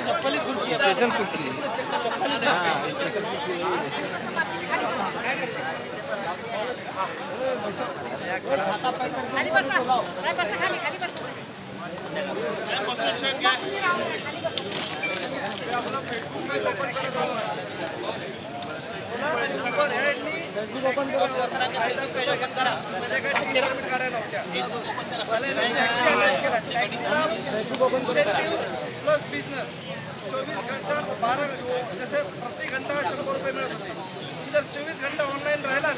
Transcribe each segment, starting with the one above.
चप्पल खुर्ची स्पेशल खुर्ची खाली बसा खाली खाली बसा प्लस बिझनेस 24 घंटा 12 जैसे प्रति घंटा 100 रुपये मिळत होते. जर 24 घंटा ऑनलाईन राहिलात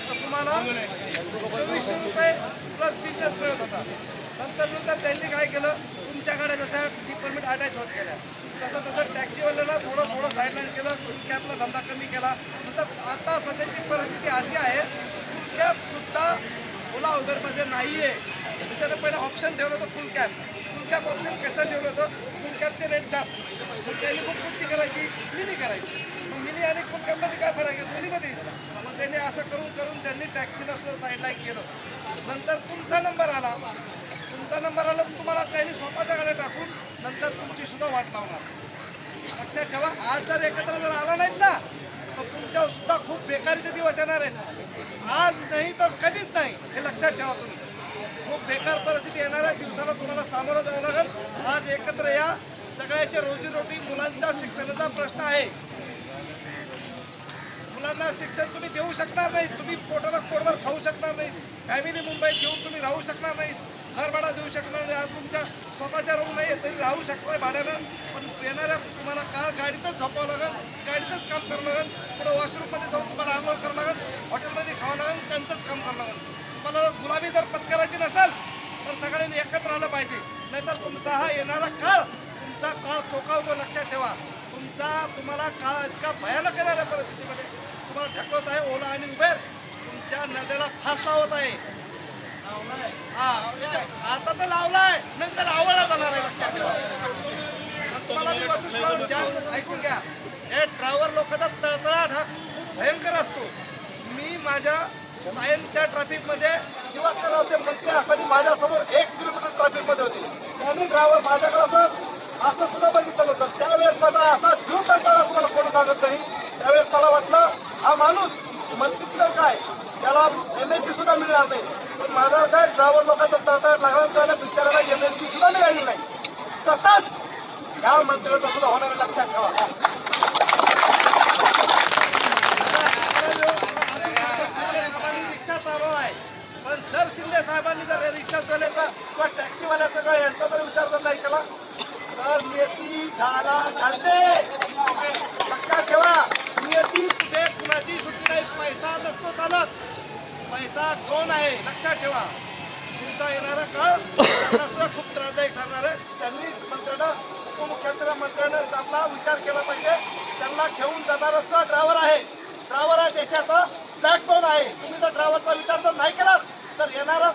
तर तुम्हाला 2400 रुपये प्लस बिझनेस मिळत होता. नंतर त्यांनी काय केलं, तुमच्याकडे जसं टी परमिट अटॅच होत गेल्या तसं टॅक्सीवाल्याला थोडं साईडलाईन केलं, कॅबला धंदा कमी केला. नंतर आता सध्याची परिस्थिती अशी आहे, कॅब सुद्धा ओला उबेरमध्ये नाही आहे. त्याच्यानं पहिलं ऑप्शन ठेवलं होतं फुल कॅब ऑप्शन कसं ठेवलं होतं, फुल कॅबचे रेट जास्त. मग त्यांनी खूप कुठली करायची, मिनी करायची. मग मिनी आणि फुल कॅबमध्ये काय फरक आहे, दोन्हीमध्येच. मग त्यांनी असं करून त्यांनी टॅक्सीला सुद्धा साईडलाईन केलं. नंतर तुमचा नंबर आला तर तुम्हाला त्यांनी स्वतःच्या गाड्या टाकून नंतर तुमची सुद्धा वाट लावणार. लक्षात ठेवा, आज जर एकत्र आला नाहीत ना तर तुमच्यावर सुद्धा खूप बेकारीचे दिवस येणार आहेत. आज नाही तर कधीच नाही, हे लक्षात ठेवा. तुम्ही खूप बेकार परिस्थिती येणाऱ्या दिवसाला तुम्हाला सामोरं जावं लागेल. आज एकत्र या, सगळ्याच्या रोजीरोटी, मुलांचा शिक्षणाचा प्रश्न आहे. मुलांना शिक्षण तुम्ही देऊ शकणार नाही, तुम्ही पोटाला पोटभर खाऊ शकणार नाही, फॅमिली मुंबईत घेऊन तुम्ही राहू शकणार नाही, घर भाडा देऊ शकणार नाही. आज तुमच्या स्वतःच्या रूम नाही तरी राहू शकताय भाड्यानं, पण येणाऱ्या तुम्हाला काळ गाडीतच झोपावं लागेल, गाडीतच काम करावं लागेल. पुढे वॉशरूममध्ये जाऊन तुम्हाला आंघोळ करावं लागेल, हॉटेलमध्ये खावं लागेल, त्यांचंच काम करावं लागेल. तुम्हाला गुलामी जर पत्करायची नसेल तर सगळ्यांनी एकत्र आलं पाहिजे. नाहीतर तुमचा हा येणारा काळ, तुमचा काळ चोकावतो. लक्षात ठेवा, तुम्हाला काळ इतका भयानक येणाऱ्या परिस्थितीमध्ये तुम्हाला ढकलत आहे ओला आणि उबेर. तुमच्या नद्याला फास लावत आहे. हा, आता तर लावलाय, नंतर आवडला जाणार आहे. लक्षात ठेवा. तुम्हाला मी वस्तू ऐकून घ्या, हे ड्रायव्हर लोकांचा तळतळाट हा खूप भयंकर असतो. मी माझ्या सायन्सच्या ट्रॅफिकमध्ये दिवसभर होते मंत्री असताना माझ्यासमोर 1 किलोमीटर ट्रॅफिकमध्ये होते. त्यांनी ड्रायव्हर माझ्याकडे असं सुद्धा बघितलं होतं. त्यावेळेस माझा असा जीव तळतळा, तुम्हाला कोणी सांगत नाही. त्यावेळेस मला वाटलं हा माणूस मंत्री काय, त्याला MLC सुद्धा मिळणार नाही. पण माझा काय ड्रायव्हर लोकांचा तळतळाट लागला, त्याला बिचारायला MLC सुद्धा मिळाली नाही. तसंच ह्या मंत्र्याचं सुद्धा होणार, लक्षात ठेवा. रिक्षा चालू आहे, पण जर शिंदे साहेबांनी जर रिक्षा चालवायचा किंवा टॅक्सीवाल्याचा काय यांचा जर विचार जर नाही केला तर नियती घालते. लक्षात ठेवा, नियती कुठे कुणाची सुट्टी नाही. पैसा नसतो चालत, पैसा कोण आहे लक्षात ठेवा. तुमचा येणारा काळ सुद्धा खूप त्रासदायक ठरणार आहे. त्यांनी मंत्र्यांना, उपमुख्यमंत्र्यांना आपला विचार केला पाहिजे. त्यांना घेऊन जाणारा सुद्धा ड्रायव्हर आहे. ड्रायव्हर हा देशाचा बॅकबोन आहे. तुम्ही जर ड्रायव्हरचा विचार जर नाही केला तर येणारा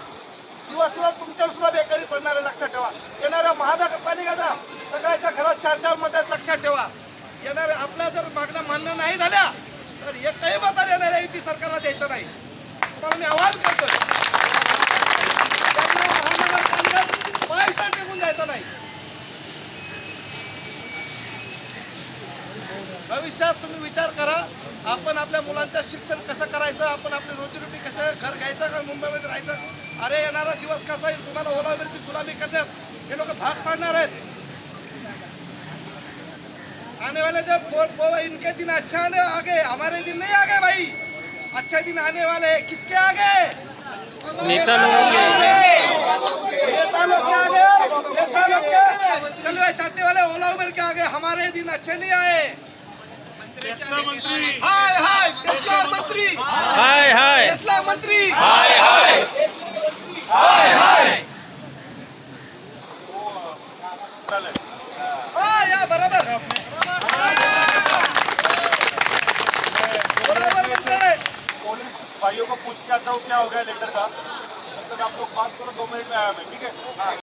दिवस सुद्धा तुमच्यावर सुद्धा बेकारी पडणार आहे. लक्षात ठेवा. येणाऱ्या महानगरपालिकेचा सगळ्याच्या घरात 4-4 मत आहेत. लक्षात ठेवा. येणाऱ्या आपल्या जर मागण्या मान्य नाही झाल्या तर एकही मतात येणाऱ्या युती सरकारला द्यायचं नाही. तुम्हाला मी आवाहन करतोय, त्यांना महानगरपालिकेत पैसा टेकून द्यायचा नाही. भविष्यात तुम्ही विचार करा, आपण आपल्या मुलांचं शिक्षण कसं करायचं, आपण आपली रोजीरोटी कसं, घर घ्यायचं का मुंबईमध्ये राहायचं. अरे येणारा दिवस कसा येईल, तुम्हाला ओला उबेरची गुलामी करण्यास हे लोक भाग पाडणार आहेत. आने वाले जब इनके दिन अच्छा आगे, हमारे दिन नहीं आगे भाई. अच्छे दिन आने वाले हैं. किसके आगे? नेता लोग के आगे, चाटने वाले ओला उबेर के आगे. हमारे दिन अच्छे नहीं आए. मंत्री हाय हाय, टेस्ला मंत्री हाय हाय, टेस्ला मंत्री हाय हाय, हाय हाय. या बराबर पुलिस भाइयों को पूछ के आता हूँ क्या हो गया लेटर का. तब तक आप लोग बात करो, 2 मिनट में आया मैं. ठीक है.